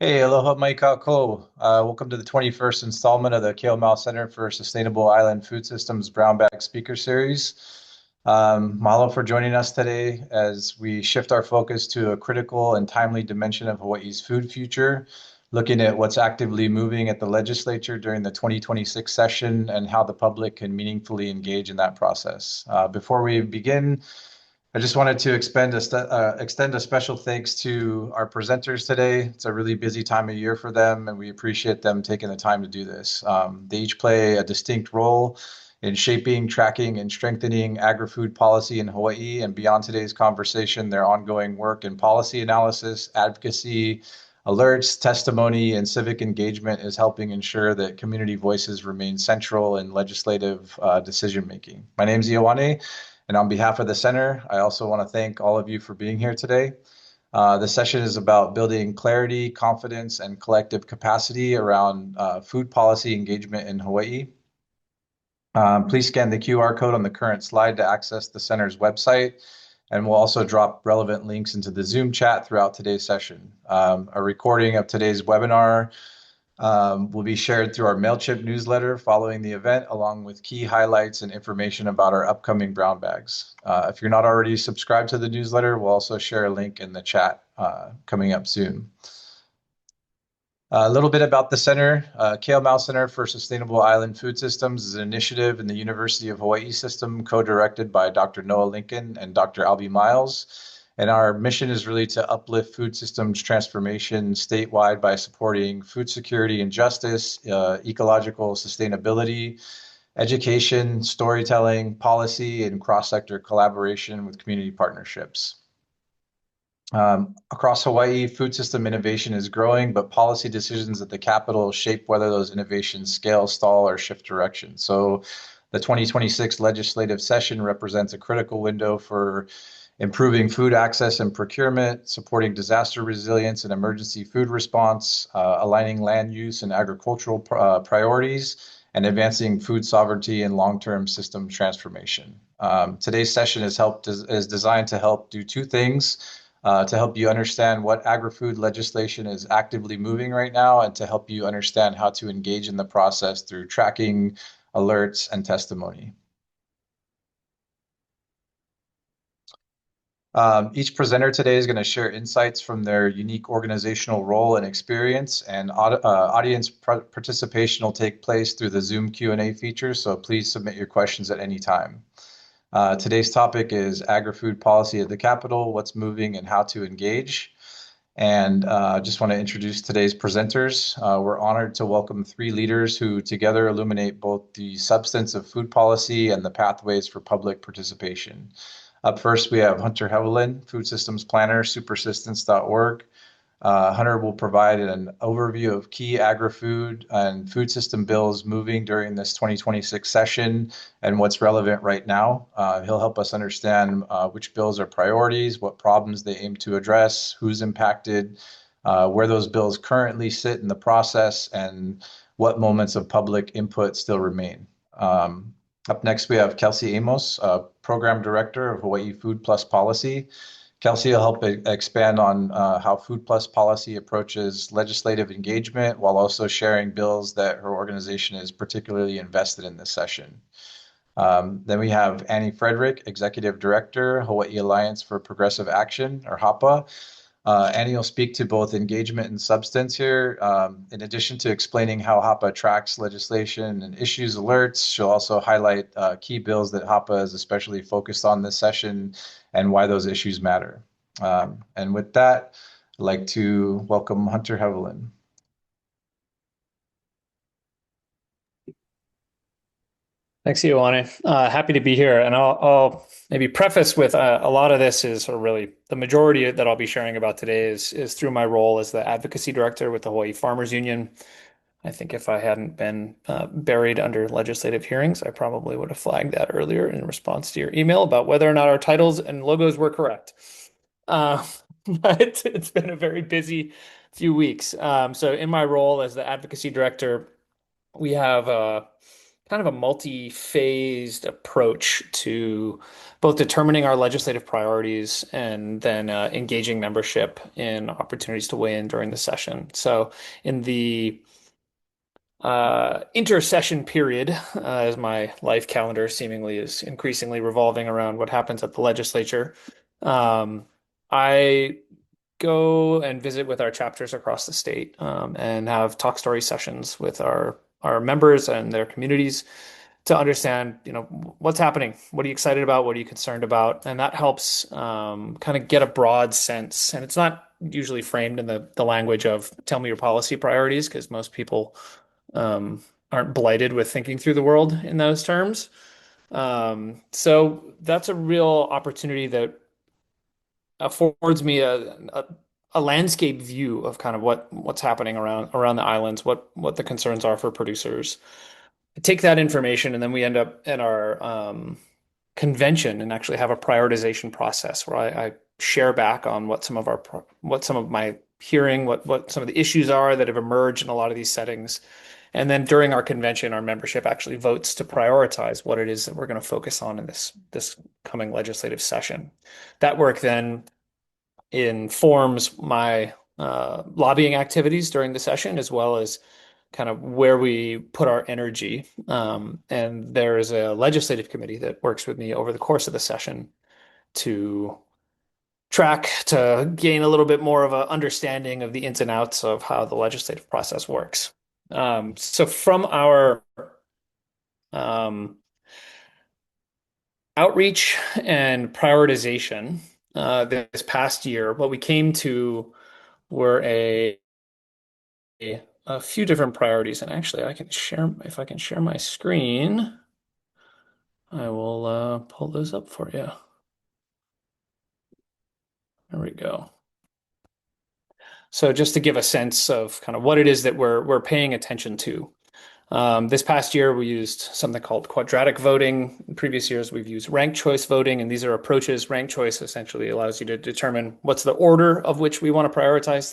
Hey, aloha mai kako. Welcome to the 21st installment of the Keomau Center for Sustainable Island Food Systems Brown Bag Speaker Series. Mahalo for joining us today as we shift our focus to a critical and timely dimension of Hawaii's food future, looking at what's actively moving at the legislature during the 2026 session and how the public can meaningfully engage in that process. Before we begin, I just wanted to extend a special thanks to our presenters today. It's a really busy time of year for them, and we appreciate them taking the time to do this. They each play a distinct role in shaping, tracking, and strengthening agri-food policy in Hawaii. And beyond today's conversation, their ongoing work in policy analysis, advocacy, alerts, testimony, and civic engagement is helping ensure that community voices remain central in legislative decision making. My name is Ioane. And on behalf of the center, I also want to thank all of you for being here today. The session is about building clarity, confidence, and collective capacity around food policy engagement in Hawaii. Please scan the QR code on the current slide to access the center's website, and we'll also drop relevant links into the Zoom chat throughout today's session. A recording of today's webinar will be shared through our MailChimp newsletter following the event, along with key highlights and information about our upcoming brown bags. If you're not already subscribed to the newsletter, we'll also share a link in the chat coming up soon. A little bit about the center. Keomau Center for Sustainable Island Food Systems is an initiative in the University of Hawaii system co-directed by Dr. Noah Lincoln and Dr. Albie Miles. And our mission is really to uplift food systems transformation statewide by supporting food security and justice, ecological sustainability, education, storytelling, policy, and cross-sector collaboration with community partnerships. Across Hawaii, food system innovation is growing, but policy decisions at the Capitol shape whether those innovations scale, stall, or shift direction. So the 2026 legislative session represents a critical window for improving food access and procurement, supporting disaster resilience and emergency food response, aligning land use and agricultural priorities, and advancing food sovereignty and long-term system transformation. Today's session is designed to help do two things, to help you understand what agri-food legislation is actively moving right now, and to help you understand how to engage in the process through tracking, alerts, and testimony. Each presenter today is going to share insights from their unique organizational role and experience, and audience participation will take place through the Zoom Q&A feature, so please submit your questions at any time. Today's topic is Agri-Food Policy at the Capitol, what's moving and how to engage. And I just want to introduce today's presenters. We're honored to welcome three leaders who together illuminate both the substance of food policy and the pathways for public participation. Up first, we have Hunter Heaivilin, Food Systems Planner, Supersistence.org. Hunter will provide an overview of key agri-food and food system bills moving during this 2026 session and what's relevant right now. He'll help us understand which bills are priorities, what problems they aim to address, who's impacted, where those bills currently sit in the process, and what moments of public input still remain. Up next, we have Kelsey Amos, Program Director of Hawaiʻi Food Plus Policy. Kelsey will help expand on how Food Plus Policy approaches legislative engagement while also sharing bills that her organization is particularly invested in this session. Then we have Anne Frederick, Executive Director, Hawaiʻi Alliance for Progressive Action, or HAPA. Annie will speak to both engagement and substance here. In addition to explaining how HAPA tracks legislation and issues alerts, she'll also highlight key bills that HAPA is especially focused on this session and why those issues matter. And with that, I'd like to welcome Hunter Heaivilin. Thanks, Ioane. Happy to be here. And I'll maybe preface with a lot of this is sort of really the majority that I'll be sharing about today is through my role as the advocacy director with the Hawaii Farmers Union. I think if I hadn't been buried under legislative hearings, I probably would have flagged that earlier in response to your email about whether or not our titles and logos were correct. But it's been a very busy few weeks. So in my role as the advocacy director, we have kind of a multi-phased approach to both determining our legislative priorities and then engaging membership in opportunities to weigh in during the session. So in the intersession period, as my life calendar seemingly is increasingly revolving around what happens at the legislature, I go and visit with our chapters across the state, and have talk story sessions with our members and their communities to understand, what's happening, what are you excited about, what are you concerned about, and that helps kind of get a broad sense. And it's not usually framed in the language of "tell me your policy priorities," because most people aren't blighted with thinking through the world in those terms. So that's a real opportunity that affords me a landscape view of kind of what's happening around the islands, what the concerns are for producers. I take that information, and then we end up at our convention and actually have a prioritization process where I share back on what some of my hearing, what some of the issues are that have emerged in a lot of these settings. And then during our convention, our membership actually votes to prioritize what it is that we're going to focus on in this coming legislative session. That work then informs my lobbying activities during the session, as well as kind of where we put our energy. And there is a legislative committee that works with me over the course of the session to track, to gain a little bit more of an understanding of the ins and outs of how the legislative process works. So from our outreach and prioritization this past year, what we came to were a few different priorities. And actually, if I can share my screen, I will pull those up for you. There we go. So just to give a sense of kind of what it is that we're paying attention to. This past year, we used something called quadratic voting. In previous years, we've used ranked choice voting, and these are approaches. Ranked choice essentially allows you to determine what's the order of which we want to prioritize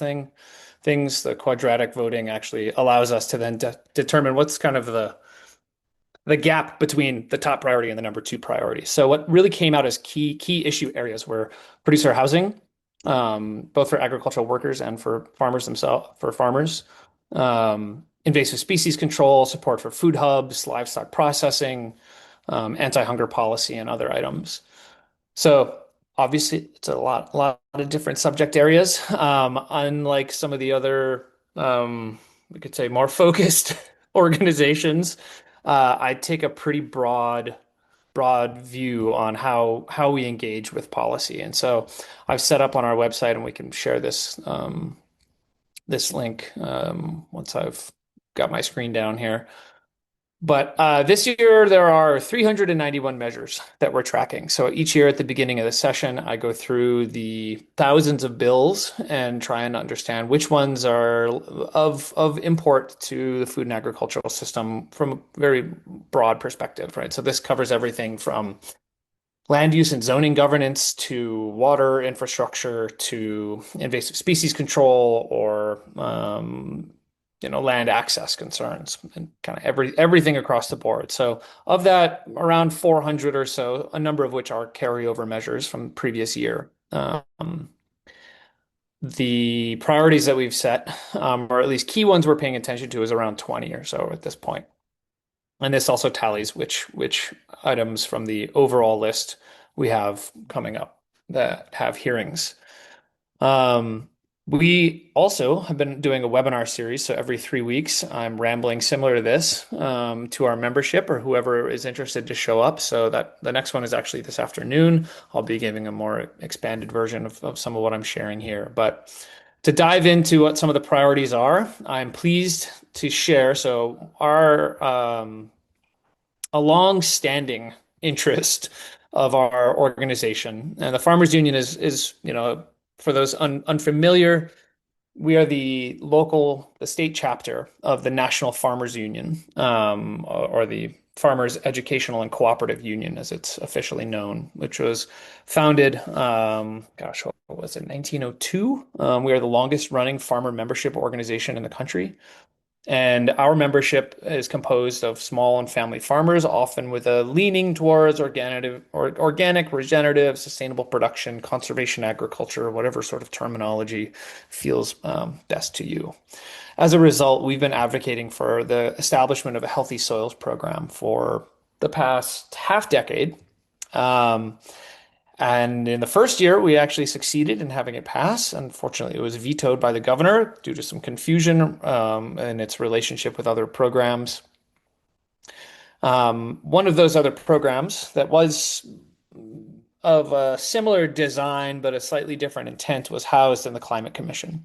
things. The quadratic voting actually allows us to then determine what's kind of the gap between the top priority and the number two priority. So what really came out as key issue areas were producer housing, both for agricultural workers and for farmers themselves, invasive species control, support for food hubs, livestock processing, anti-hunger policy, and other items. So obviously, it's a lot of different subject areas. Unlike some of the other, we could say, more focused organizations, I take a pretty broad view on how we engage with policy. And so I've set up on our website, and we can share this link once I've got my screen down here. But this year, there are 391 measures that we're tracking. So each year at the beginning of the session, I go through the thousands of bills and try and understand which ones are of import to the food and agricultural system from a very broad perspective, right? So this covers everything from land use and zoning governance to water infrastructure to invasive species control or land access concerns, and kind of everything across the board. So of that, around 400 or so, a number of which are carryover measures from previous year. The priorities that we've set, or at least key ones we're paying attention to, is around 20 or so at this point. And this also tallies which items from the overall list we have coming up that have hearings. We also have been doing a webinar series. So every 3 weeks, I'm rambling similar to this to our membership or whoever is interested to show up. So that the next one is actually this afternoon. I'll be giving a more expanded version of some of what I'm sharing here. But to dive into what some of the priorities are, I'm pleased to share. So our a long-standing interest of our organization, and the Farmers Union is for those unfamiliar, we are the state chapter of the National Farmers Union, or the Farmers Educational and Cooperative Union, as it's officially known, which was founded, what was it, 1902? We are the longest running farmer membership organization in the country. And our membership is composed of small and family farmers, often with a leaning towards organic, regenerative, sustainable production, conservation agriculture, whatever sort of terminology feels best to you. As a result, we've been advocating for the establishment of a healthy soils program for the past half decade. And in the first year, we actually succeeded in having it pass. Unfortunately, it was vetoed by the governor due to some confusion in its relationship with other programs. One of those other programs that was of a similar design but a slightly different intent was housed in the Climate Commission.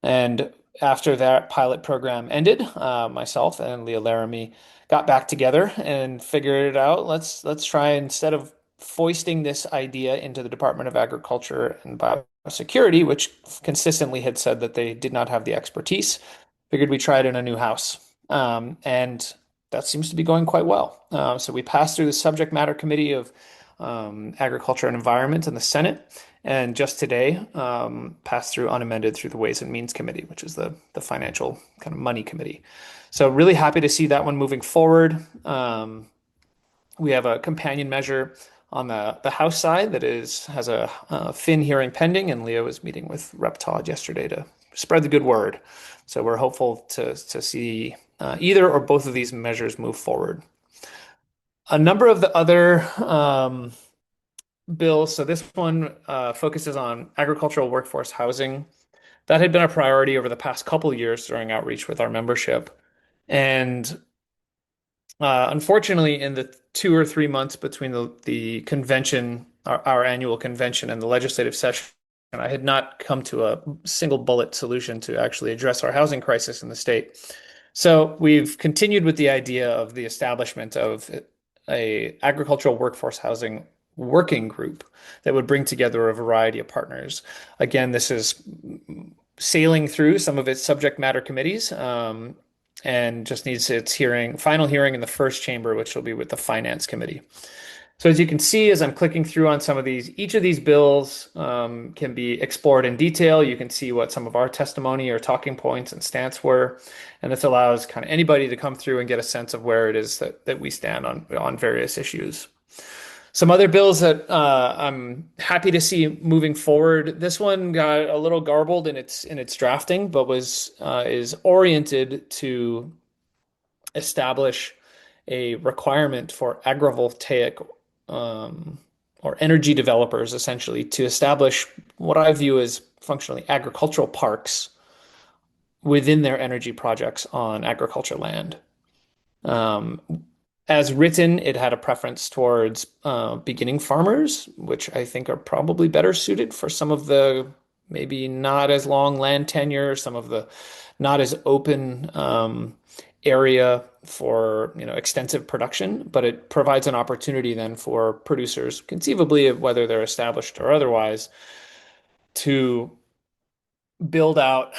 And after that pilot program ended, myself and Leah Laramie got back together and figured it out. Let's try, instead of foisting this idea into the Department of Agriculture and Biosecurity, which consistently had said that they did not have the expertise, figured we try it in a new house. And that seems to be going quite well. So we passed through the subject matter committee of Agriculture and Environment in the Senate, and just today passed through unamended through the Ways and Means Committee, which is the financial kind of money committee. So really happy to see that one moving forward. We have a companion measure on the House side that has a fin hearing pending, and Leo was meeting with Rep. Todd yesterday to spread the good word. So we're hopeful to see either or both of these measures move forward. A number of the other bills, so this one focuses on agricultural workforce housing. That had been a priority over the past couple of years during outreach with our membership. And unfortunately, in the 2 or 3 months between the convention, our annual convention, and the legislative session, I had not come to a single bullet solution to actually address our housing crisis in the state. So we've continued with the idea of the establishment of a agricultural workforce housing working group that would bring together a variety of partners. Again, this is sailing through some of its subject matter committees, and just needs its final hearing in the first chamber, which will be with the Finance Committee. So as you can see, as I'm clicking through on some of these, each of these bills can be explored in detail. You can see what some of our testimony or talking points and stance were, and this allows kind of anybody to come through and get a sense of where it is that we stand on various issues. Some other bills that I'm happy to see moving forward. This one got a little garbled in its drafting, but is oriented to establish a requirement for agrivoltaic or energy developers, essentially, to establish what I view as functionally agricultural parks within their energy projects on agriculture land. As written, it had a preference towards beginning farmers, which I think are probably better suited for some of the maybe not as long land tenure, some of the not as open area for extensive production, but it provides an opportunity then for producers, conceivably, whether they're established or otherwise, to build out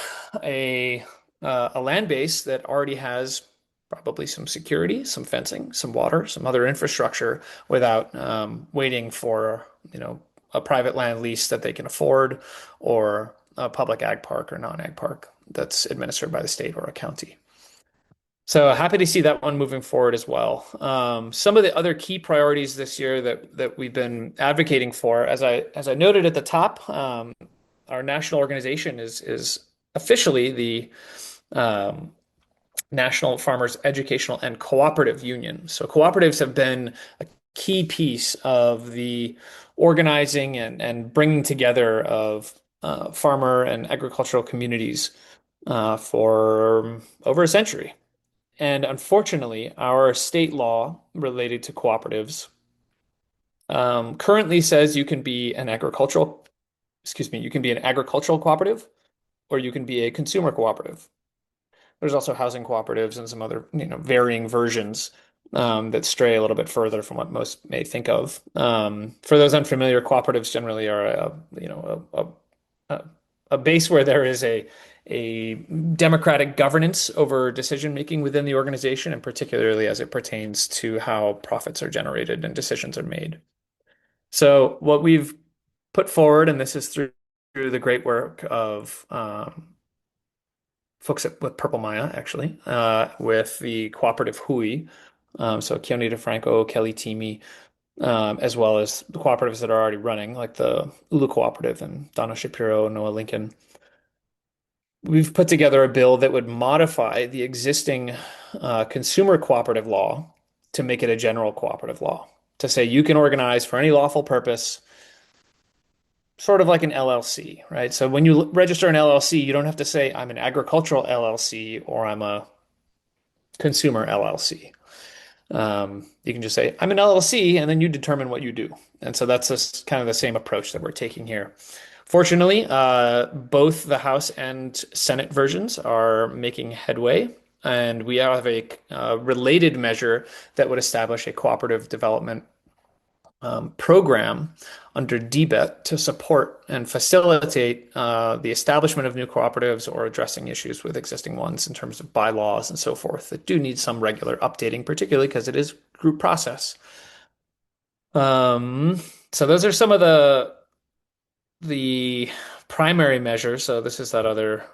a land base that already has probably some security, some fencing, some water, some other infrastructure without waiting for a private land lease that they can afford, or a public ag park or non-ag park that's administered by the state or a county. So happy to see that one moving forward as well. Some of the other key priorities this year that we've been advocating for, as I noted at the top, our national organization is officially the National Farmers Educational and Cooperative Union. So cooperatives have been a key piece of the organizing and bringing together of farmer and agricultural communities for over a century. And unfortunately, our state law related to cooperatives currently says you can be an agricultural cooperative, or you can be a consumer cooperative. There's also housing cooperatives and some other, varying versions that stray a little bit further from what most may think of. For those unfamiliar, cooperatives generally are a base where there is a democratic governance over decision making within the organization, and particularly as it pertains to how profits are generated and decisions are made. So what we've put forward, and this is through the great work of folks with Purple Maya, actually, with the cooperative Hui, so Keone DeFranco, Kelly Teamy, as well as the cooperatives that are already running, like the Ulu Cooperative and Donna Shapiro, Noah Lincoln. We've put together a bill that would modify the existing consumer cooperative law to make it a general cooperative law, to say you can organize for any lawful purpose, sort of like an LLC, right? So when you register an LLC, you don't have to say I'm an agricultural LLC or I'm a consumer LLC. You can just say I'm an LLC, and then you determine what you do. And so that's just kind of the same approach that we're taking here. Fortunately, both the House and Senate versions are making headway, and we have a related measure that would establish a cooperative development program under DBET to support and facilitate the establishment of new cooperatives or addressing issues with existing ones in terms of bylaws and so forth that do need some regular updating, particularly because it is group process. So those are some of the primary measures. So this is that other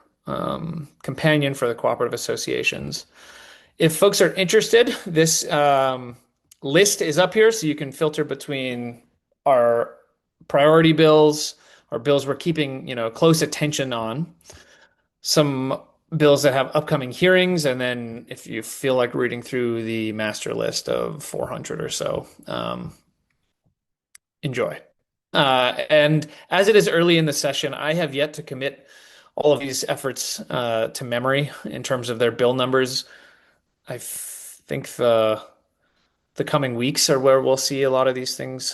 companion for the cooperative associations. If folks are interested, this list is up here so you can filter between our priority bills or bills we're keeping, close attention on, some bills that have upcoming hearings, and then if you feel like reading through the master list of 400 or so, enjoy. And as it is early in the session, I have yet to commit all of these efforts to memory in terms of their bill numbers. I think the coming weeks are where we'll see a lot of these things.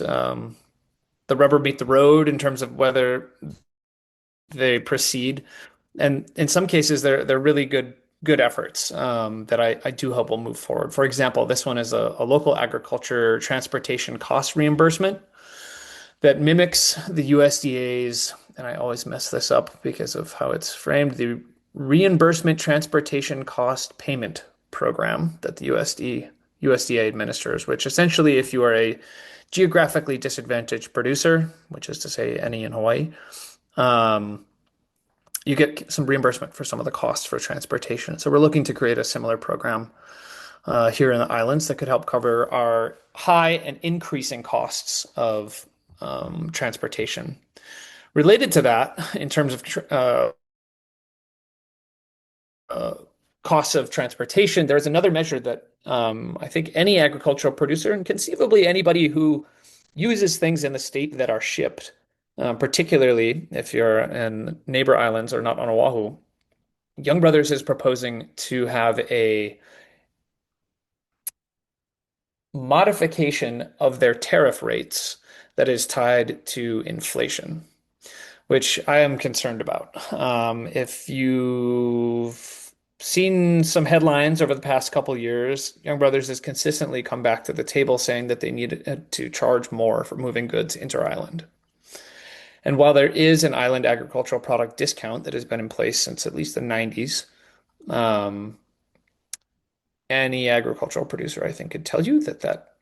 The rubber meet the road in terms of whether they proceed, and in some cases they're really good efforts that I do hope will move forward. For example, this one is a local agriculture transportation cost reimbursement that mimics the USDA's, and I always mess this up because of how it's framed, the Reimbursement Transportation Cost Payment Program that the USDA administers, which essentially, if you are a geographically disadvantaged producer, which is to say any in Hawaii, you get some reimbursement for some of the costs for transportation. So we're looking to create a similar program here in the islands that could help cover our high and increasing costs of transportation. Related to that, in terms of costs of transportation, there's another measure that I think any agricultural producer, and conceivably anybody who uses things in the state that are shipped, particularly if you're in neighbor islands or not on Oahu, Young Brothers is proposing to have a modification of their tariff rates that is tied to inflation, which I am concerned about. If you've seen some headlines over the past couple of years, Young Brothers has consistently come back to the table saying that they need to charge more for moving goods inter-island. And while there is an island agricultural product discount that has been in place since at least the 90s, any agricultural producer, I think, could tell you that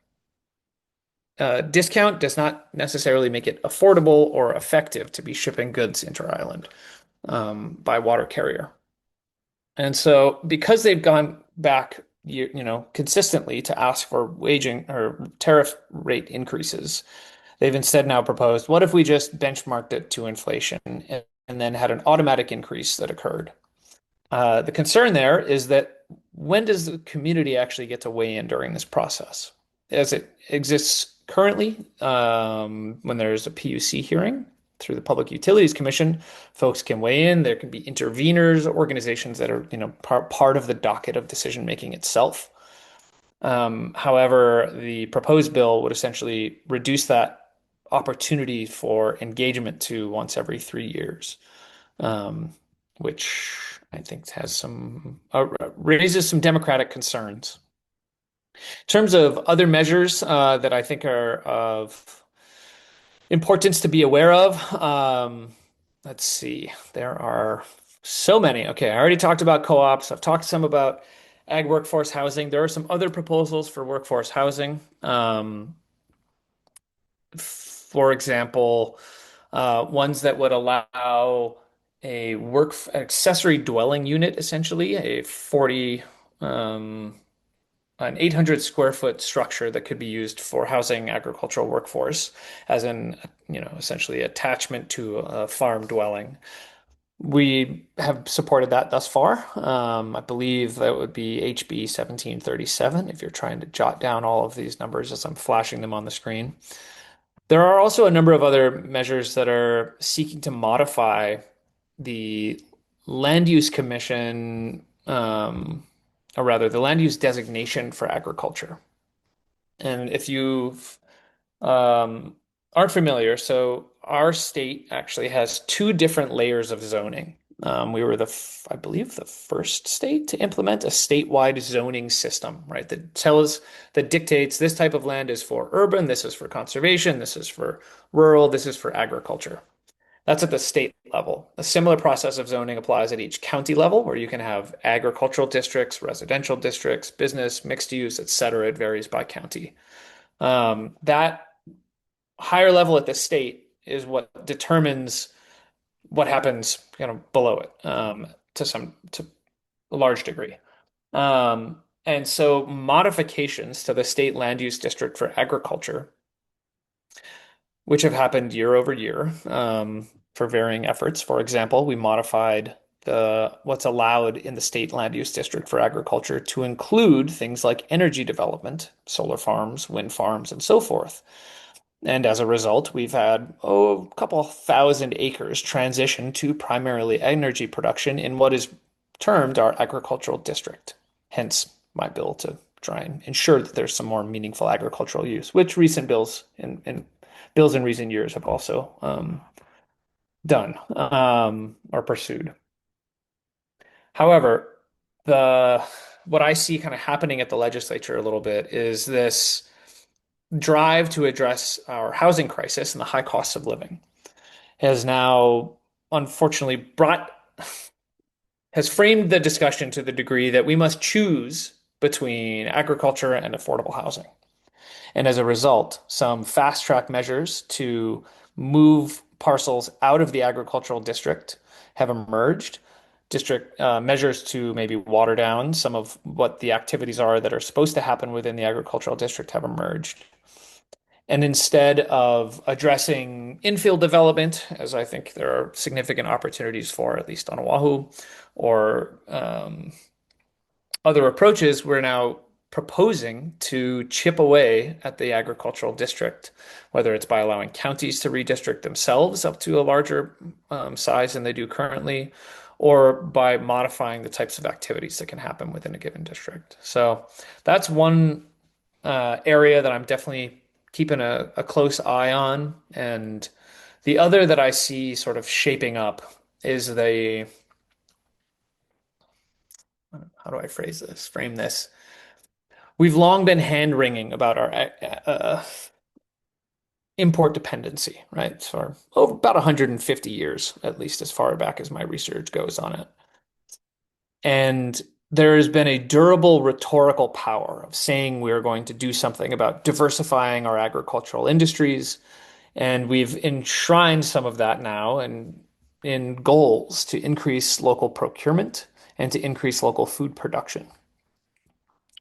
discount does not necessarily make it affordable or effective to be shipping goods inter-island by water carrier. And so because they've gone back, consistently to ask for waging or tariff rate increases, they've instead now proposed, what if we just benchmarked it to inflation and then had an automatic increase that occurred? The concern there is that when does the community actually get to weigh in during this process? As it exists currently, when there's a PUC hearing through the Public Utilities Commission, folks can weigh in. There can be interveners, organizations that are, part of the docket of decision making itself. However, the proposed bill would essentially reduce that opportunity for engagement to once every 3 years, which I think has raises some democratic concerns. In terms of other measures that I think are of importance to be aware of, let's see, there are so many. Okay, I already talked about co-ops. I've talked some about ag workforce housing. There are some other proposals for workforce housing. For example, ones that would allow a accessory dwelling unit, essentially, um, an 800 square foot structure that could be used for housing agricultural workforce as an, essentially attachment to a farm dwelling. We have supported that thus far. I believe that would be HB 1737 if you're trying to jot down all of these numbers as I'm flashing them on the screen. There are also a number of other measures that are seeking to modify the Land Use Commission, or rather, the land use designation for agriculture. And if you aren't familiar, so our state actually has two different layers of zoning. We were I believe, the first state to implement a statewide zoning system, right? That dictates this type of land is for urban, this is for conservation, this is for rural, this is for agriculture. That's at the state level. A similar process of zoning applies at each county level, where you can have agricultural districts, residential districts, business, mixed use, et cetera. It varies by county. That higher level at the state is what determines what happens below it, to a large degree. And so modifications to the state land use district for agriculture, which have happened year over year, for varying efforts. For example, we modified what's allowed in the state land use district for agriculture to include things like energy development, solar farms, wind farms, and so forth. And as a result, we've had a couple thousand acres transition to primarily energy production in what is termed our agricultural district. Hence my bill to try and ensure that there's some more meaningful agricultural use, which recent bills in recent years have also done or pursued. However, what I see kind of happening at the legislature a little bit is this drive to address our housing crisis and the high costs of living has now unfortunately has framed the discussion to the degree that we must choose between agriculture and affordable housing. And as a result, some fast track measures to move parcels out of the agricultural district have emerged. District measures to maybe water down some of what the activities are that are supposed to happen within the agricultural district have emerged. And instead of addressing infill development, as I think there are significant opportunities for, at least on Oahu, or other approaches, we're now proposing to chip away at the agricultural district, whether it's by allowing counties to redistrict themselves up to a larger size than they do currently, or by modifying the types of activities that can happen within a given district. So that's one area that I'm definitely keeping a close eye on. And the other that I see sort of shaping up is how do I frame this? We've long been hand-wringing about our import dependency, right? For about 150 years, at least as far back as my research goes on it. And there has been a durable rhetorical power of saying we're going to do something about diversifying our agricultural industries. And we've enshrined some of that now in goals to increase local procurement and to increase local food production,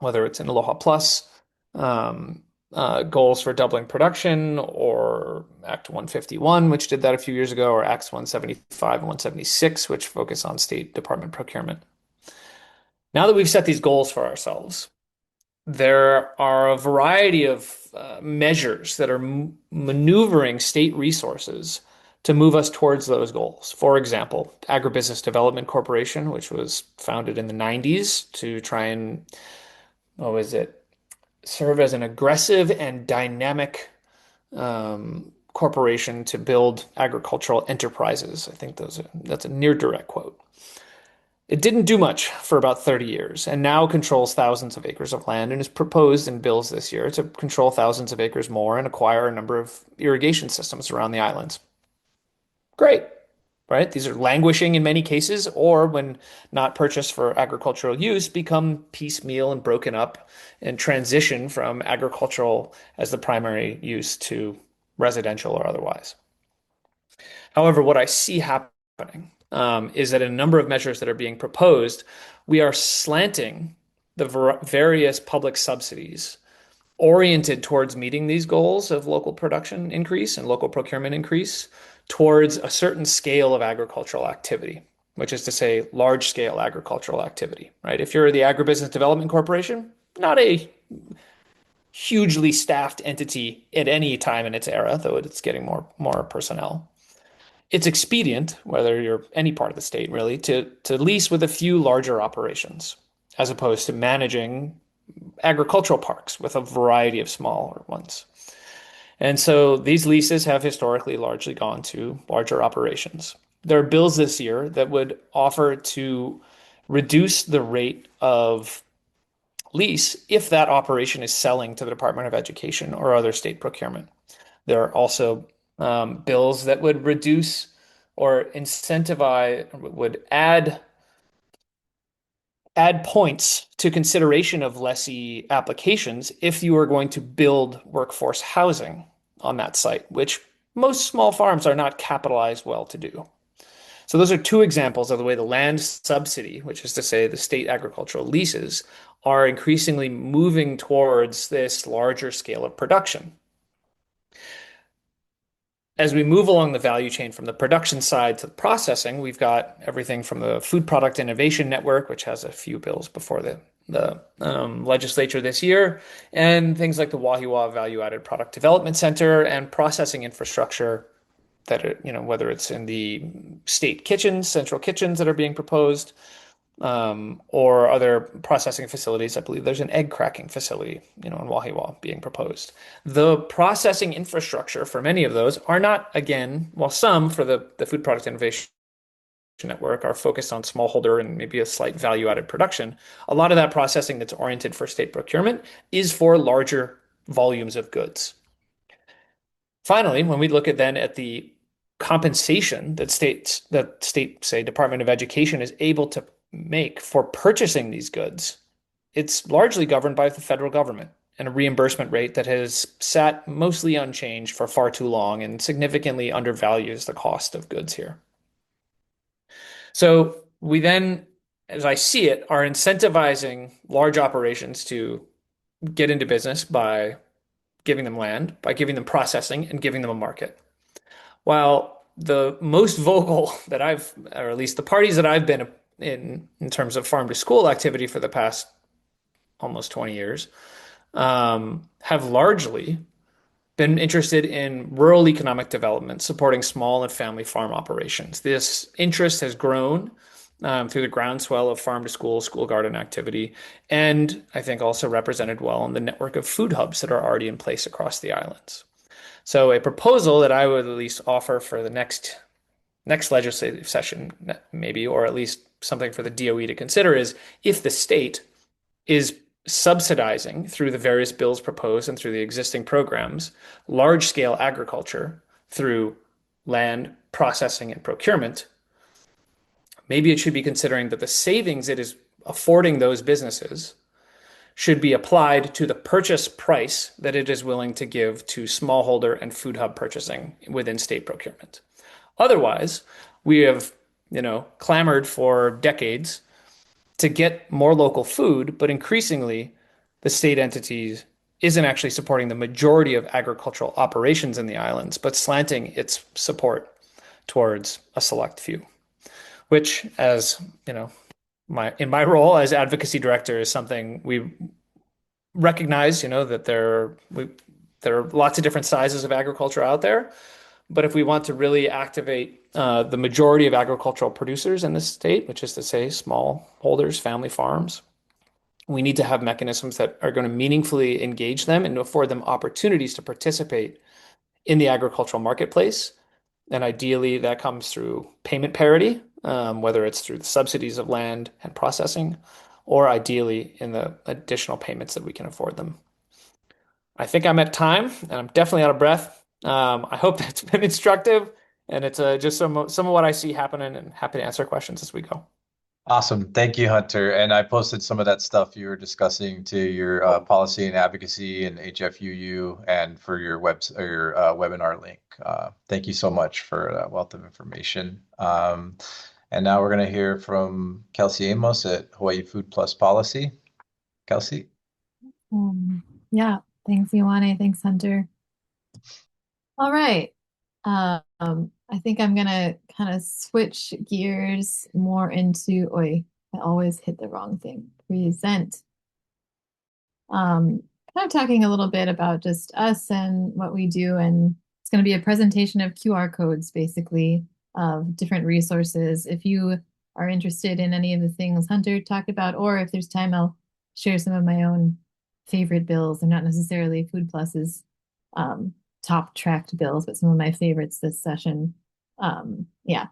whether it's in Aloha Plus, goals for doubling production, or Act 151, which did that a few years ago, or Acts 175 and 176, which focus on State Department procurement. Now that we've set these goals for ourselves, there are a variety of measures that are maneuvering state resources to move us towards those goals. For example, Agribusiness Development Corporation, which was founded in the 90s to try and, serve as an aggressive and dynamic corporation to build agricultural enterprises. I think that's a near direct quote. It didn't do much for about 30 years and now controls thousands of acres of land and is proposed in bills this year to control thousands of acres more and acquire a number of irrigation systems around the islands. Great, right? These are languishing in many cases, or when not purchased for agricultural use, become piecemeal and broken up and transition from agricultural as the primary use to residential or otherwise. However, what I see happening is that in a number of measures that are being proposed, we are slanting the various public subsidies oriented towards meeting these goals of local production increase and local procurement increase towards a certain scale of agricultural activity, which is to say large scale agricultural activity, right? If you're the Agribusiness Development Corporation, not a hugely staffed entity at any time in its era, though it's getting more personnel. It's expedient, whether you're any part of the state really, to lease with a few larger operations, as opposed to managing agricultural parks with a variety of smaller ones. And so these leases have historically largely gone to larger operations. There are bills this year that would offer to reduce the rate of lease if that operation is selling to the Department of Education or other state procurement. There are also bills that would reduce or incentivize, would add points to consideration of lessee applications if you are going to build workforce housing on that site, which most small farms are not capitalized well to do. So those are two examples of the way the land subsidy, which is to say the state agricultural leases, are increasingly moving towards this larger scale of production. As we move along the value chain from the production side to the processing, we've got everything from the Food Product Innovation Network, which has a few bills before the legislature this year, and things like the Wahiawa Value Added Product Development Center and processing infrastructure that are, whether it's in the state kitchens, central kitchens that are being proposed, or other processing facilities. I believe there's an egg cracking facility, in Wahiawa being proposed. The processing infrastructure for many of those are not, again, while some for the Food Product Innovation Network are focused on smallholder and maybe a slight value-added production. A lot of that processing that's oriented for state procurement is for larger volumes of goods. Finally, when we look at the compensation that state, say, Department of Education is able to make for purchasing these goods, it's largely governed by the federal government and a reimbursement rate that has sat mostly unchanged for far too long and significantly undervalues the cost of goods here. So we then, as I see it, are incentivizing large operations to get into business by giving them land, by giving them processing, and giving them a market. While the most vocal that or at least the parties that I've been in terms of farm to school activity for the past almost 20 years, have largely been interested in rural economic development, supporting small and family farm operations. This interest has grown through the groundswell of farm to school, school garden activity, and I think also represented well in the network of food hubs that are already in place across the islands. So a proposal that I would at least offer for the next legislative session, maybe, or at least something for the DOE to consider, is if the state is subsidizing through the various bills proposed and through the existing programs, large-scale agriculture through land processing and procurement, maybe it should be considering that the savings it is affording those businesses should be applied to the purchase price that it is willing to give to smallholder and food hub purchasing within state procurement. Otherwise, we have, clamored for decades to get more local food, but increasingly the state entities isn't actually supporting the majority of agricultural operations in the islands, but slanting its support towards a select few, which, as in my role as advocacy director, is something we recognize, that there are lots of different sizes of agriculture out there. But if we want to really activate the majority of agricultural producers in the state, which is to say small holders, family farms, we need to have mechanisms that are going to meaningfully engage them and afford them opportunities to participate in the agricultural marketplace. And ideally, that comes through payment parity, whether it's through the subsidies of land and processing, or ideally in the additional payments that we can afford them. I think I'm at time, and I'm definitely out of breath. I hope that's been instructive, and it's just some of what I see happening, and happy to answer questions as we go. Awesome. Thank you, Hunter. And I posted some of that stuff you were discussing to your policy and advocacy and HFUU and for your webinar link. Thank you so much for that wealth of information. And now we're going to hear from Kelsey Amos at Hawaiʻi Food Policy. Kelsey? Yeah, thanks, Ioane. Thanks, Hunter. All right. I think I'm gonna kind of switch gears more into, I always hit the wrong thing. Present. Kind of talking a little bit about just us and what we do, and it's going to be a presentation of QR codes, basically, of different resources. If you are interested in any of the things Hunter talked about, or if there's time, I'll share some of my own favorite bills. They're not necessarily Food Plus's top tracked bills, but some of my favorites this session. Yeah.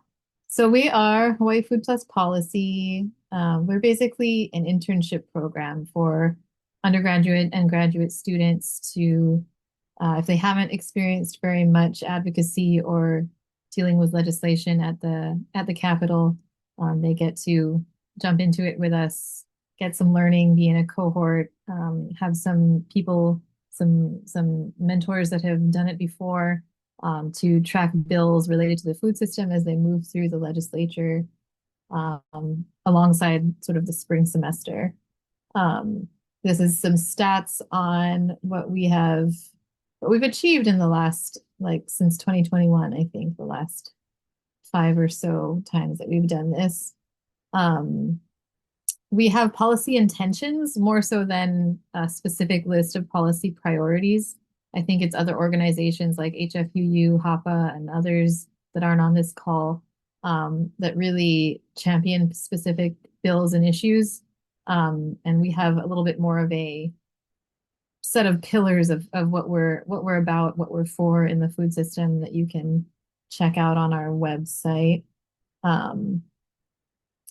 So we are Hawaiʻi Food Plus Policy. We're basically an internship program for undergraduate and graduate students to, if they haven't experienced very much advocacy or dealing with legislation at the Capitol, they get to jump into it with us, get some learning, be in a cohort, have some people, some mentors that have done it before, to track bills related to the food system as they move through the legislature, alongside sort of the spring semester. This is some stats on what we've achieved in the last, since 2021, I think, the last 5 or so times that we've done this. We have policy intentions more so than a specific list of policy priorities. I think it's other organizations like HFUU, HAPA, and others that aren't on this call, that really champion specific bills and issues. And we have a little bit more of a set of pillars of what we're about, what we're for in the food system that you can check out on our website.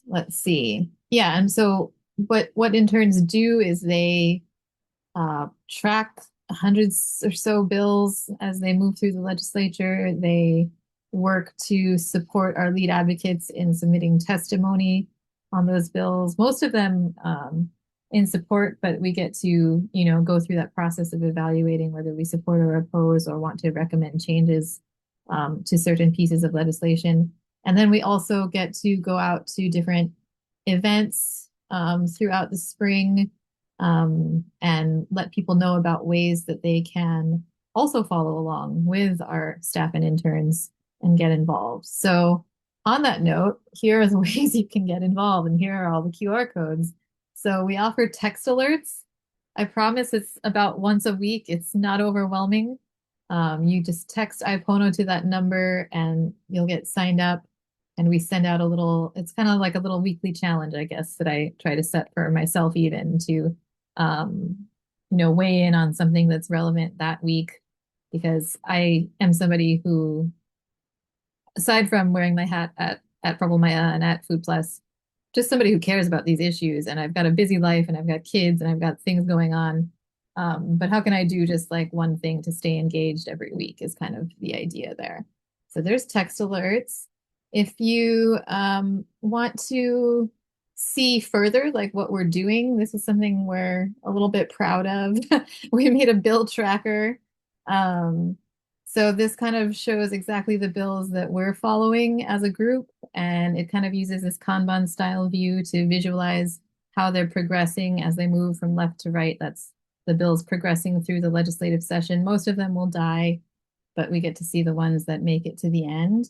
Let's see. Yeah, and so what interns do is they track hundreds or so bills as they move through the legislature. They work to support our lead advocates in submitting testimony on those bills, most of them in support, but we get to, go through that process of evaluating whether we support or oppose or want to recommend changes to certain pieces of legislation. And then we also get to go out to different events throughout the spring, and let people know about ways that they can also follow along with our staff and interns and get involved. So on that note, here are the ways you can get involved, and here are all the QR codes. So we offer text alerts. I promise it's about once a week. It's not overwhelming. You just text iPono to that number and you'll get signed up. And we send out it's kind of like a little weekly challenge, I guess, that I try to set for myself even to, weigh in on something that's relevant that week, because I am somebody who, aside from wearing my hat at Purple Maya and at Food Plus, just somebody who cares about these issues. And I've got a busy life and I've got kids and I've got things going on. But how can I do just like one thing to stay engaged every week is kind of the idea there. So there's text alerts. If you want to see further, like what we're doing, this is something we're a little bit proud of. We made a bill tracker. So this kind of shows exactly the bills that we're following as a group, and it kind of uses this Kanban style view to visualize how they're progressing as they move from left to right. That's the bills progressing through the legislative session. Most of them will die, but we get to see the ones that make it to the end.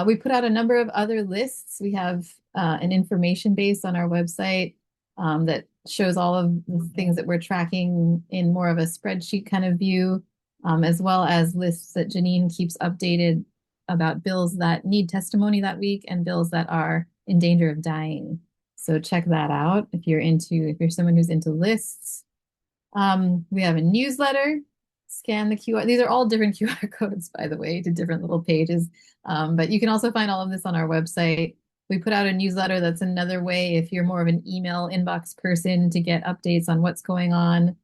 We put out a number of other lists. We have an information base on our website that shows all of the things that we're tracking in more of a spreadsheet kind of view, as well as lists that Janine keeps updated about bills that need testimony that week and bills that are in danger of dying. So check that out if you're someone who's into lists. We have a newsletter. Scan the QR. These are all different QR codes, by the way, to different little pages. But you can also find all of this on our website. We put out a newsletter. That's another way if you're more of an email inbox person to get updates on what's going on.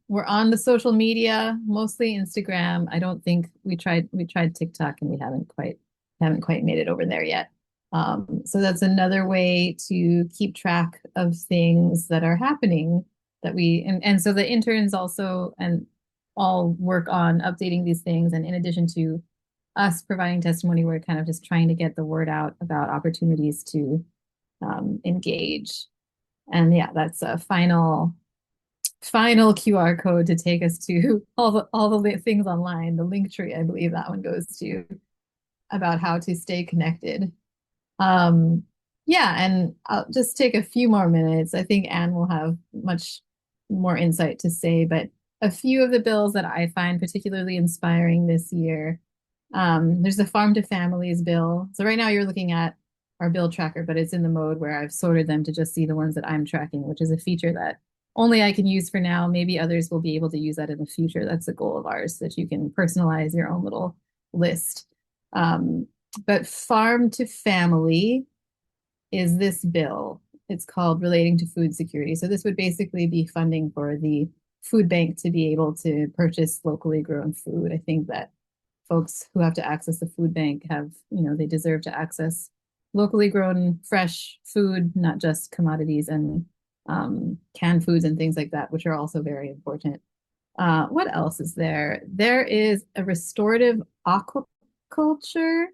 We're on the social media, mostly Instagram. I don't think we tried TikTok and we haven't quite made it over there yet. So that's another way to keep track of things that are happening that and so the interns also and all work on updating these things. And in addition to us providing testimony, we're kind of just trying to get the word out about opportunities to engage. And yeah, that's a final QR code to take us to all the things online. The link tree, I believe that one goes to about how to stay connected. Yeah, and I'll just take a few more minutes. I think Anne will have much more insight to say, but a few of the bills that I find particularly inspiring this year. There's the Farm to Families bill. So right now you're looking at our bill tracker, but it's in the mode where I've sorted them to just see the ones that I'm tracking, which is a feature that only I can use for now. Maybe others will be able to use that in the future. That's a goal of ours, that you can personalize your own little list. But Farm to Family is this bill. It's called Relating to Food Security. So this would basically be funding for the food bank to be able to purchase locally grown food. I think that folks who have to access the food bank have, they deserve to access locally grown fresh food, not just commodities and canned foods and things like that, which are also very important. What else is there? There is a restorative aquaculture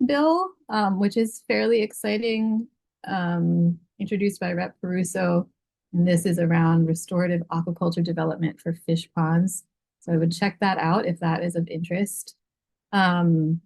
bill, which is fairly exciting, introduced by Rep. Peruso. And this is around restorative aquaculture development for fish ponds. So I would check that out if that is of interest. My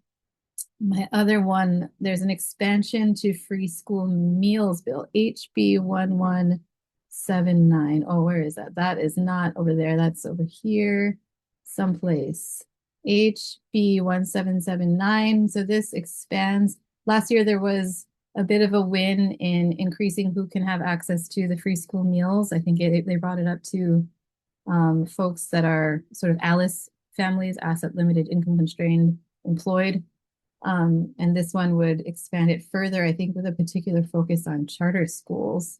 other one, there's an expansion to free school meals bill, HB 1179. Oh, where is that? That is not over there. That's over here someplace. HB 1779. So this expands. Last year, there was a bit of a win in increasing who can have access to the free school meals. I think they brought it up to folks that are sort of ALICE families, asset limited, income constrained, employed. And this one would expand it further, I think, with a particular focus on charter schools.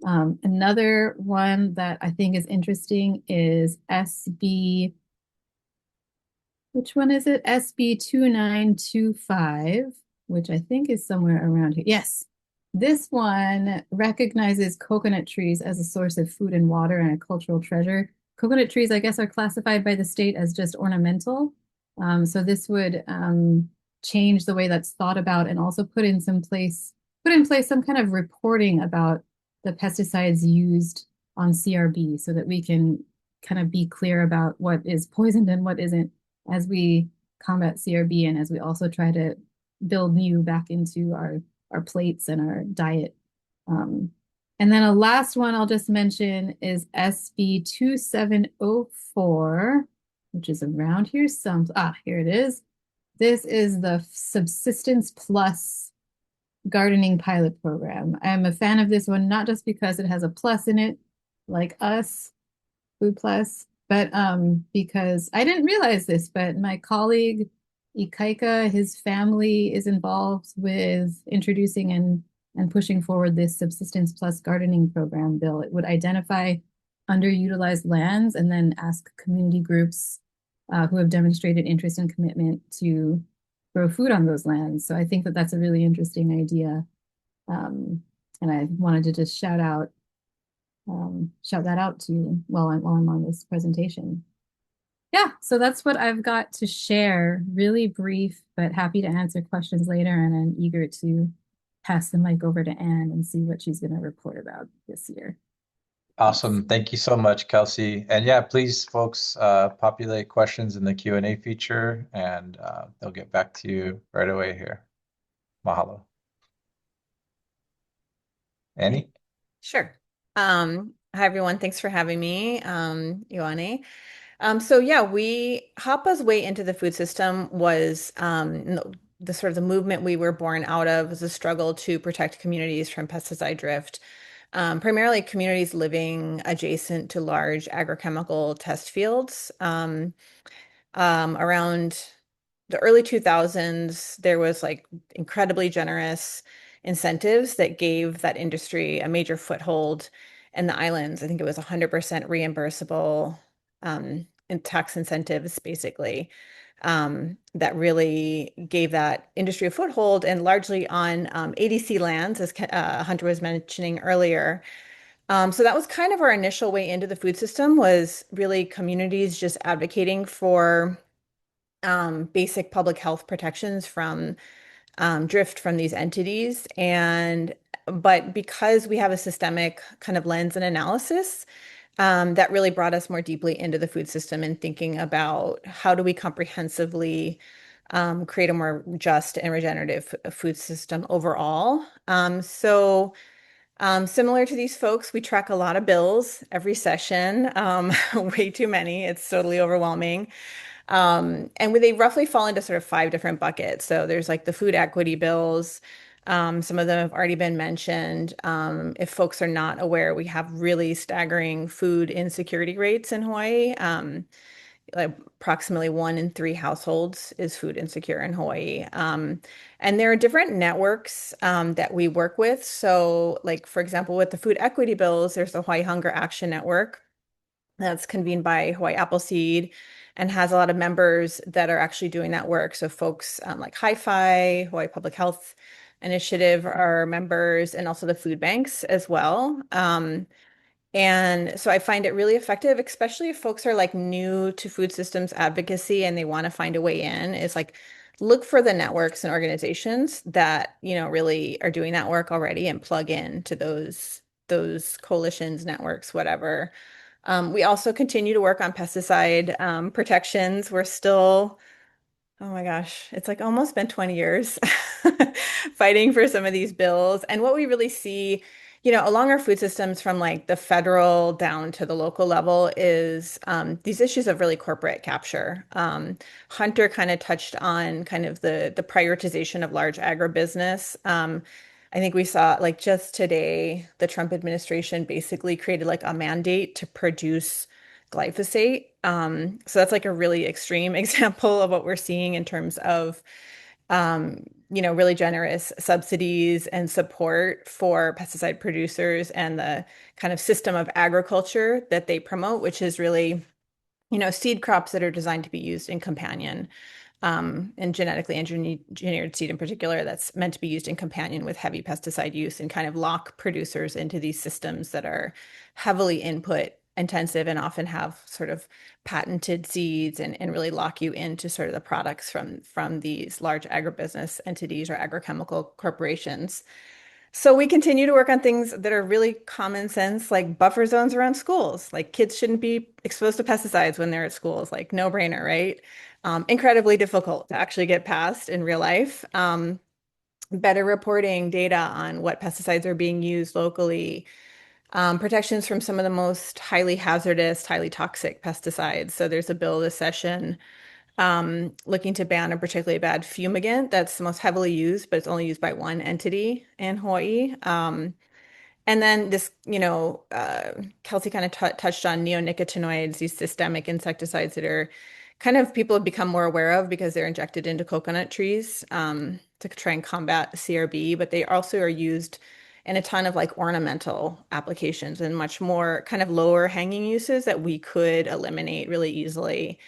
Another one that I think is interesting is SB, which one is it? SB 2925, which I think is somewhere around here. Yes, this one recognizes coconut trees as a source of food and water and a cultural treasure. Coconut trees, I guess, are classified by the state as just ornamental. So this would change the way that's thought about, and also put in place some kind of reporting about the pesticides used on CRB, so that we can kind of be clear about what is poisoned and what isn't, as we combat CRB and as we also try to build new back into our plates and our diet. And then a last one I'll just mention is SB 2704, which is around here here it is. This is the Subsistence Plus gardening pilot program. I'm a fan of this one, not just because it has a plus in it, like us, Food Plus, but because I didn't realize this, but my colleague Ikaika, his family is involved with introducing and pushing forward this Subsistence Plus gardening program bill. It would identify underutilized lands and then ask community groups who have demonstrated interest and commitment to grow food on those lands. So I think that that's a really interesting idea. And I wanted to just shout that out to you while I'm on this presentation. Yeah, so that's what I've got to share. Really brief, but happy to answer questions later. And I'm eager to pass the mic over to Anne and see what she's going to report about this year. Awesome. Thank you so much, Kelsey. And yeah, please, folks, populate questions in the Q&A feature, and they'll get back to you right away here. Mahalo. Annie? Sure. Hi, everyone. Thanks for having me, Ioane. So yeah, Hapa's way into the food system was the sort of the movement we were born out of was a struggle to protect communities from pesticide drift, primarily communities living adjacent to large agrochemical test fields. Around the early 2000s, there was like incredibly generous incentives that gave that industry a major foothold in the islands. I think it was 100% reimbursable in tax incentives, basically, that really gave that industry a foothold, and largely on ADC lands, as Hunter was mentioning earlier. So that was kind of our initial way into the food system, was really communities just advocating for basic public health protections from drift from these entities. But because we have a systemic kind of lens and analysis, that really brought us more deeply into the food system and thinking about how do we comprehensively create a more just and regenerative food system overall. Similar to these folks, we track a lot of bills every session, way too many. It's totally overwhelming. They roughly fall into sort of 5 different buckets. So there's like the food equity bills. Some of them have already been mentioned. If folks are not aware, we have really staggering food insecurity rates in Hawaii. Like approximately 1 in 3 households is food insecure in Hawaii. And there are different networks that we work with. So like, for example, with the food equity bills, there's the Hawaii Hunger Action Network that's convened by Hawaii Appleseed and has a lot of members that are actually doing that work. So folks like Hi-Fi, Hawaii Public Health Initiative are members, and also the food banks as well. And so I find it really effective, especially if folks are like new to food systems advocacy and they want to find a way in. It's like look for the networks and organizations that, really are doing that work already and plug in to those coalitions, networks, whatever. We also continue to work on pesticide protections. We're still, oh my gosh, it's like almost been 20 years fighting for some of these bills. And what we really see, along our food systems from like the federal down to the local level is these issues of really corporate capture. Hunter kind of touched on kind of the prioritization of large agribusiness. I think we saw like just today, the Trump administration basically created like a mandate to produce glyphosate. So that's like a really extreme example of what we're seeing in terms of, really generous subsidies and support for pesticide producers and the kind of system of agriculture that they promote, which is really, seed crops that are designed to be used in companion, and genetically engineered seed in particular that's meant to be used in companion with heavy pesticide use, and kind of lock producers into these systems that are heavily input intensive and often have sort of patented seeds and really lock you into sort of the products from these large agribusiness entities or agrochemical corporations. So we continue to work on things that are really common sense, like buffer zones around schools. Like kids shouldn't be exposed to pesticides when they're at schools, like no brainer, right? Incredibly difficult to actually get past in real life. Better reporting data on what pesticides are being used locally. Protections from some of the most highly hazardous, highly toxic pesticides. So there's a bill this session looking to ban a particularly bad fumigant that's the most heavily used, but it's only used by one entity in Hawaii. And then this, Kelsey kind of touched on neonicotinoids, these systemic insecticides that are kind of people have become more aware of because they're injected into coconut trees to try and combat CRB, but they also are used in a ton of like ornamental applications and much more kind of lower hanging uses that we could eliminate really easily.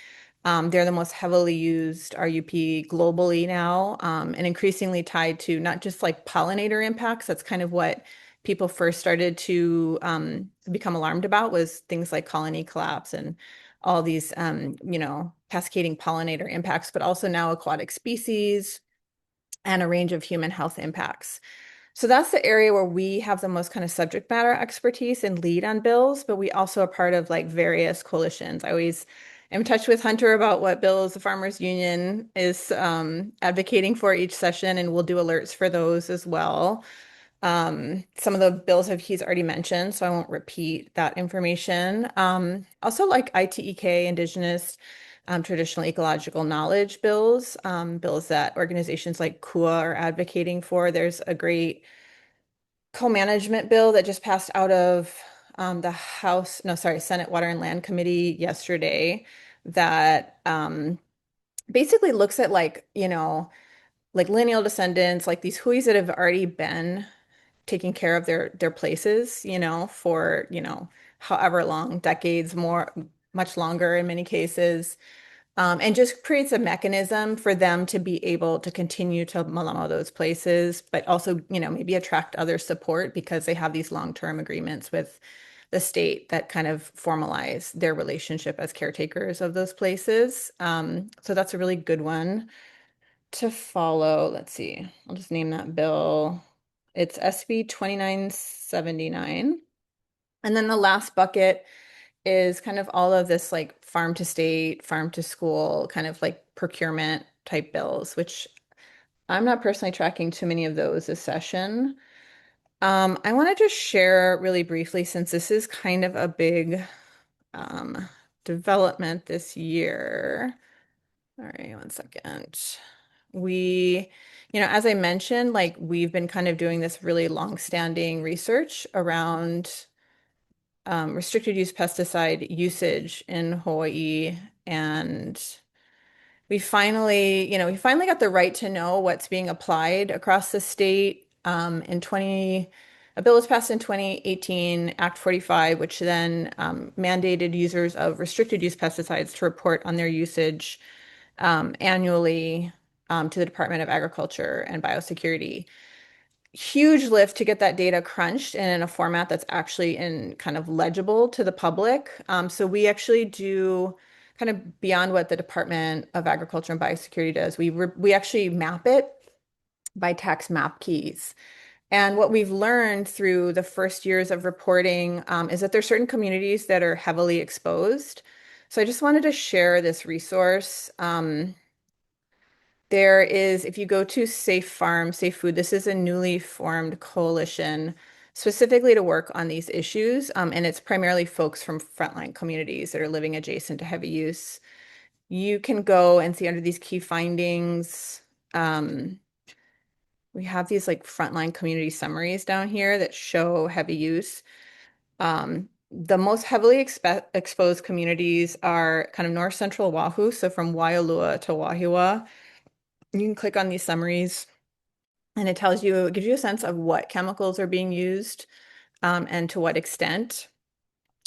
They're the most heavily used RUP globally now, and increasingly tied to not just like pollinator impacts. That's kind of what people first started to become alarmed about, was things like colony collapse and all these, cascading pollinator impacts, but also now aquatic species and a range of human health impacts. So that's the area where we have the most kind of subject matter expertise and lead on bills, but we also are part of like various coalitions. I always am in touch with Hunter about what bills the Farmers Union is advocating for each session, and we'll do alerts for those as well. Some of the bills he's already mentioned, so I won't repeat that information. Also like ITEK, Indigenous traditional ecological knowledge bills, bills that organizations like KUA are advocating for. There's a great co-management bill that just passed out of Senate Water and Land Committee yesterday that basically looks at like lineal descendants, like these huis that have already been taking care of their places, for, however long, decades, more, much longer in many cases. And just creates a mechanism for them to be able to continue to malama those places, but also, maybe attract other support because they have these long-term agreements with the state that kind of formalize their relationship as caretakers of those places. So that's a really good one to follow. Let's see, I'll just name that bill. It's SB 2979. And then the last bucket is kind of all of this like farm to state, farm to school, kind of like procurement type bills, which I'm not personally tracking too many of those this session. I want to just share really briefly, since this is kind of a big development this year. All right, one second. As I mentioned, like we've been kind of doing this really long-standing research around restricted use pesticide usage in Hawaii, and we finally got the right to know what's being applied across the state. A bill was passed in 2018, Act 45, which then mandated users of restricted use pesticides to report on their usage annually to the Department of Agriculture and Biosecurity. Huge lift to get that data crunched and in a format that's actually in kind of legible to the public. So we actually do kind of beyond what the Department of Agriculture and Biosecurity does. We actually map it by tax map keys. And what we've learned through the first years of reporting is that there's certain communities that are heavily exposed. So I just wanted to share this resource. There is, if you go to Safe Farm, Safe Food, this is a newly formed coalition specifically to work on these issues. And it's primarily folks from frontline communities that are living adjacent to heavy use. You can go and see under these key findings. We have these like frontline community summaries down here that show heavy use. The most heavily exposed communities are kind of north central Oahu, so from Waialua to Wahiawa. You can click on these summaries and it gives you a sense of what chemicals are being used and to what extent,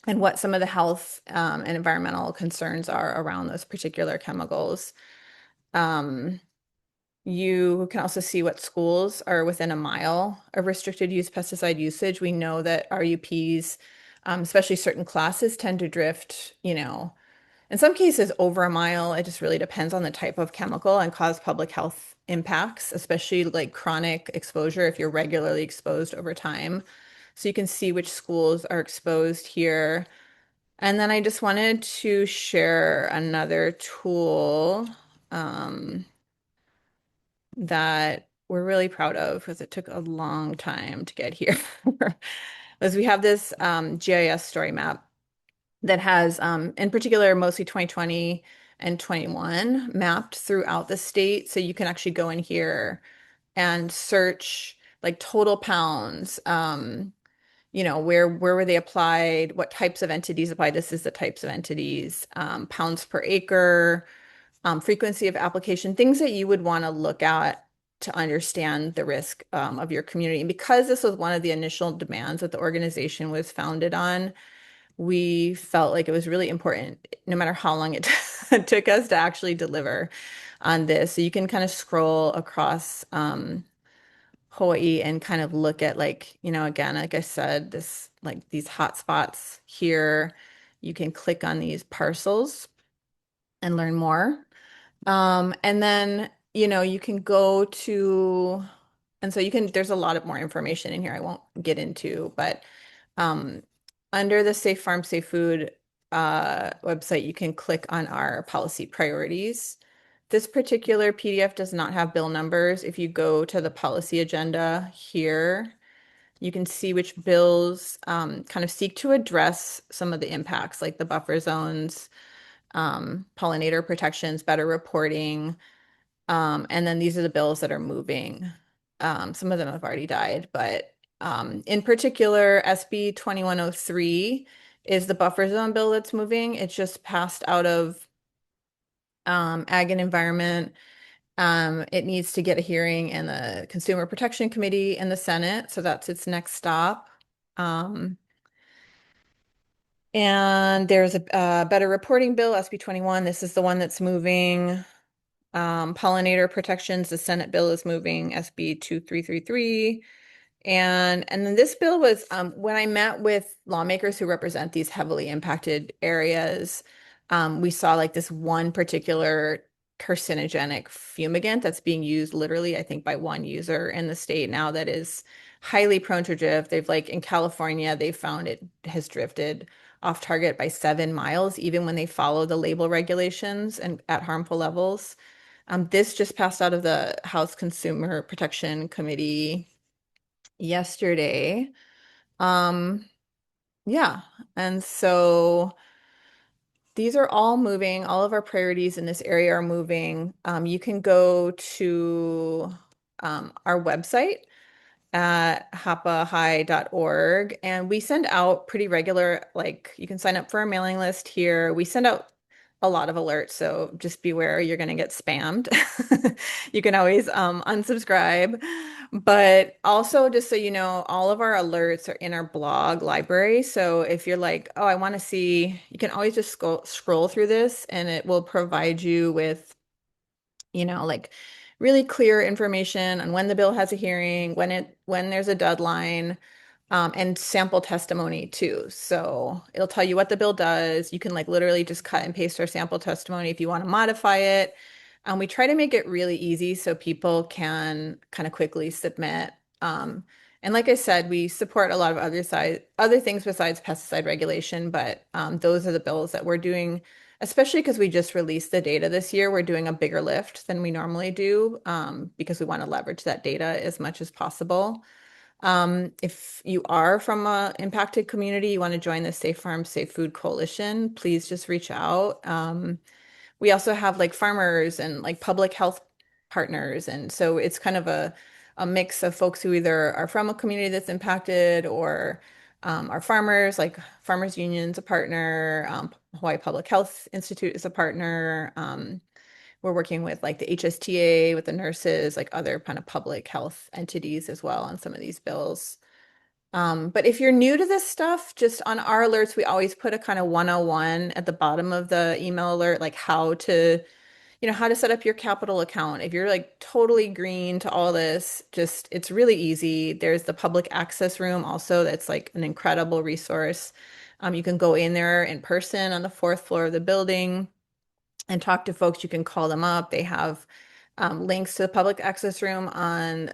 and what some of the health and environmental concerns are around those particular chemicals. You can also see what schools are within a mile of restricted use pesticide usage. We know that RUPs, especially certain classes, tend to drift, in some cases over a mile. It just really depends on the type of chemical and cause public health impacts, especially like chronic exposure if you're regularly exposed over time. So you can see which schools are exposed here. And then I just wanted to share another tool that we're really proud of because it took a long time to get here. As we have this GIS story map that has, in particular, mostly 2020 and 21 mapped throughout the state. So you can actually go in here and search like total pounds, where were they applied, what types of entities applied. This is the types of entities, pounds per acre, frequency of application, things that you would want to look at to understand the risk of your community. And because this was one of the initial demands that the organization was founded on, we felt like it was really important, no matter how long it took us to actually deliver on this. So you can kind of scroll across Hawaii and kind of look at again, like I said, these hot spots here. You can click on these parcels and learn more. And then, you can go to, and so there's a lot of more information in here I won't get into, but under the Safe Farm, Safe Food website, you can click on our policy priorities. This particular PDF does not have bill numbers. If you go to the policy agenda here, you can see which bills kind of seek to address some of the impacts, like the buffer zones, pollinator protections, better reporting. And then these are the bills that are moving. Some of them have already died, but in particular, SB 2103 is the buffer zone bill that's moving. It's just passed out of Ag and Environment. It needs to get a hearing in the Consumer Protection Committee in the Senate, so that's its next stop. And there's a better reporting bill, SB 21. This is the one that's moving. Pollinator protections, the Senate bill is moving, SB 2333. And then this bill was when I met with lawmakers who represent these heavily impacted areas, we saw like this one particular carcinogenic fumigant that's being used literally, I think, by one user in the state now that is highly prone to drift. They've like in California, they found it has drifted off target by 7 miles, even when they follow the label regulations and at harmful levels. This just passed out of the House Consumer Protection Committee yesterday. Um, yeah. And so these are all moving. All of our priorities in this area are moving. You can go to our website at hapahai.org, and we send out pretty regular, like you can sign up for our mailing list here. We send out a lot of alerts, so just beware, you're going to get spammed. You can always unsubscribe. But also, just so you know, all of our alerts are in our blog library. So if you're like, oh, I want to see, you can always just scroll through this and it will provide you with, like really clear information on when the bill has a hearing, when there's a deadline, and sample testimony too. So it'll tell you what the bill does. You can like literally just cut and paste our sample testimony if you want to modify it. We try to make it really easy so people can kind of quickly submit. And like I said, we support a lot of other things besides pesticide regulation, but those are the bills that we're doing, especially because we just released the data this year. We're doing a bigger lift than we normally do because we want to leverage that data as much as possible. If you are from an impacted community, you want to join the Safe Farm, Safe Food Coalition, please just reach out. We also have like farmers and like public health partners. And so it's kind of a mix of folks who either are from a community that's impacted or are farmers, like Farmers Union's a partner, Hawaii Public Health Institute is a partner. We're working with like the HSTA, with the nurses, like other kind of public health entities as well on some of these bills. But if you're new to this stuff, just on our alerts, we always put a kind of 101 at the bottom of the email alert, like how to, how to set up your capital account. If you're like totally green to all this, just it's really easy. There's the public access room also that's like an incredible resource. You can go in there in person on the fourth floor of the building and talk to folks. You can call them up. They have links to the public access room on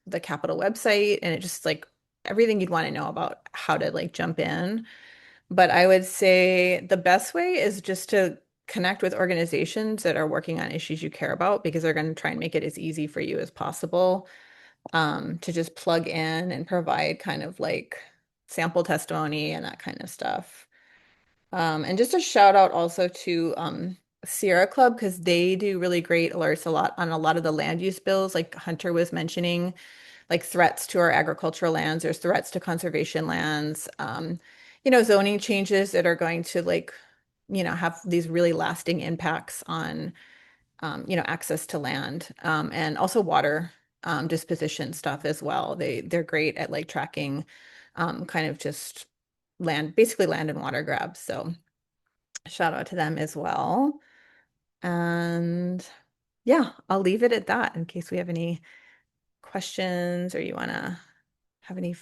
the Capitol website, and it just like everything you'd want to know about how to like jump in. But I would say the best way is just to connect with organizations that are working on issues you care about because they're going to try and make it as easy for you as possible to just plug in and provide kind of like sample testimony and that kind of stuff. And just a shout out also to Sierra Club because they do really great alerts on a lot of the land use bills, like Hunter was mentioning, like threats to our agricultural lands, there's threats to conservation lands, zoning changes that are going to like, have these really lasting impacts on, access to land, and also water disposition stuff as well. They're great at like tracking kind of just basically land and water grabs. So shout out to them as well. And yeah, I'll leave it at that in case we have any questions or you want to have any,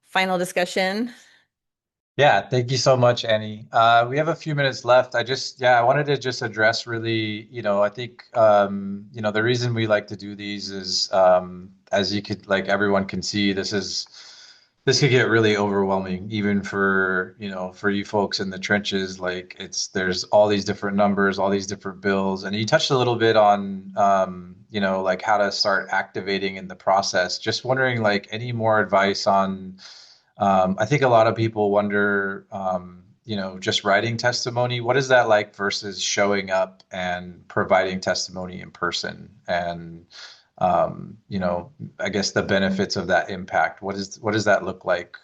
final discussion. Yeah, thank you so much, Annie. We have a few minutes left. I wanted to just address really, I think, the reason we like to do these is, as you could, like everyone can see, this could get really overwhelming, even for you folks in the trenches. Like there's all these different numbers, all these different bills, and you touched a little bit on, like how to start activating in the process. Just wondering, like, any more advice on. I think a lot of people wonder, just writing testimony, what is that like versus showing up and providing testimony in person? And, I guess the benefits of that impact. What does that look like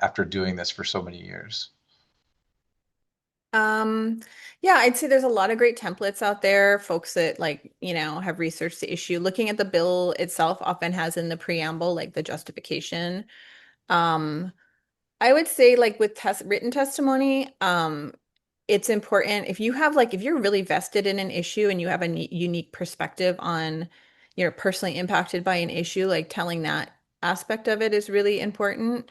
after doing this for so many years? Yeah, I'd say there's a lot of great templates out there, folks that like, have researched the issue. Looking at the bill itself often has in the preamble, like the justification. Um, I would say like with written testimony, it's important if you're really vested in an issue and you have a unique perspective on, personally impacted by an issue, like telling that aspect of it is really important.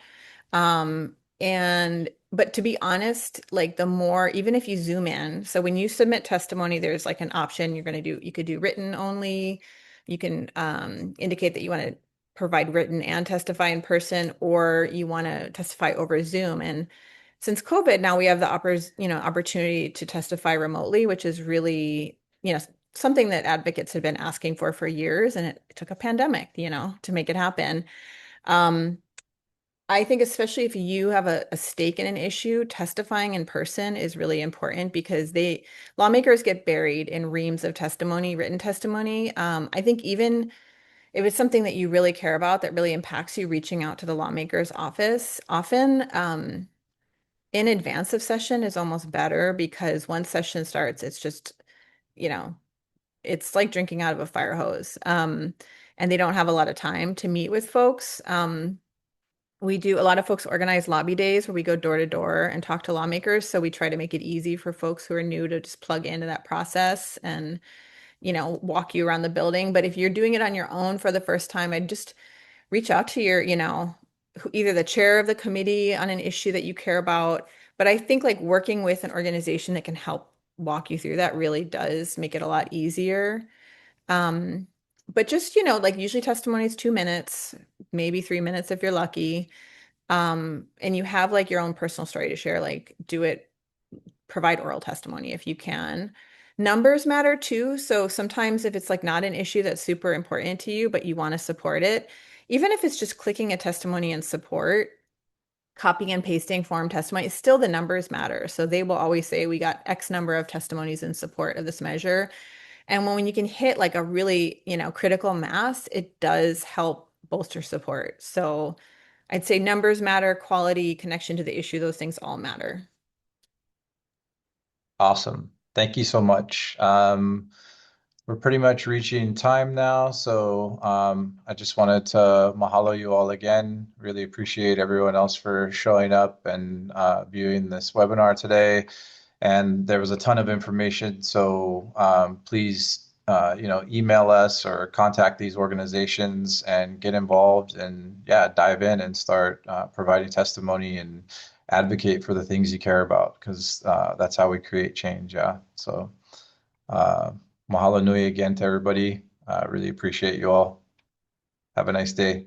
But to be honest, like the more, even if you zoom in, so when you submit testimony, there's like an option you could do written only. You can indicate that you want to provide written and testify in person, or you want to testify over Zoom. And since COVID, now we have the opportunity to testify remotely, which is really, something that advocates have been asking for years, and it took a pandemic, to make it happen. I think especially if you have a stake in an issue, testifying in person is really important because lawmakers get buried in reams of testimony, written testimony. I think even if it's something that you really care about that really impacts you, reaching out to the lawmaker's office often in advance of session is almost better, because once session starts, it's just, it's like drinking out of a fire hose. And they don't have a lot of time to meet with folks. A lot of folks organize lobby days where we go door to door and talk to lawmakers. So we try to make it easy for folks who are new to just plug into that process and, walk you around the building. But if you're doing it on your own for the first time, I'd just reach out to your, either the chair of the committee on an issue that you care about. But I think like working with an organization that can help walk you through that really does make it a lot easier. But just, like usually testimony is 2 minutes, maybe 3 minutes if you're lucky. And you have like your own personal story to share, like provide oral testimony if you can. Numbers matter too. So sometimes if it's like not an issue that's super important to you, but you want to support it, even if it's just clicking a testimony in support, copying and pasting form testimony, still the numbers matter. So they will always say, we got X number of testimonies in support of this measure. And when you can hit like a really, critical mass, it does help bolster support. So I'd say numbers matter, quality, connection to the issue, those things all matter. Awesome. Thank you so much. We're pretty much reaching time now, so I just wanted to mahalo you all again. Really appreciate everyone else for showing up and viewing this webinar today. And there was a ton of information, so please, email us or contact these organizations and get involved and dive in and start providing testimony and advocate for the things you care about, because that's how we create change. Yeah. So mahalo nui again to everybody. Really appreciate you all. Have a nice day.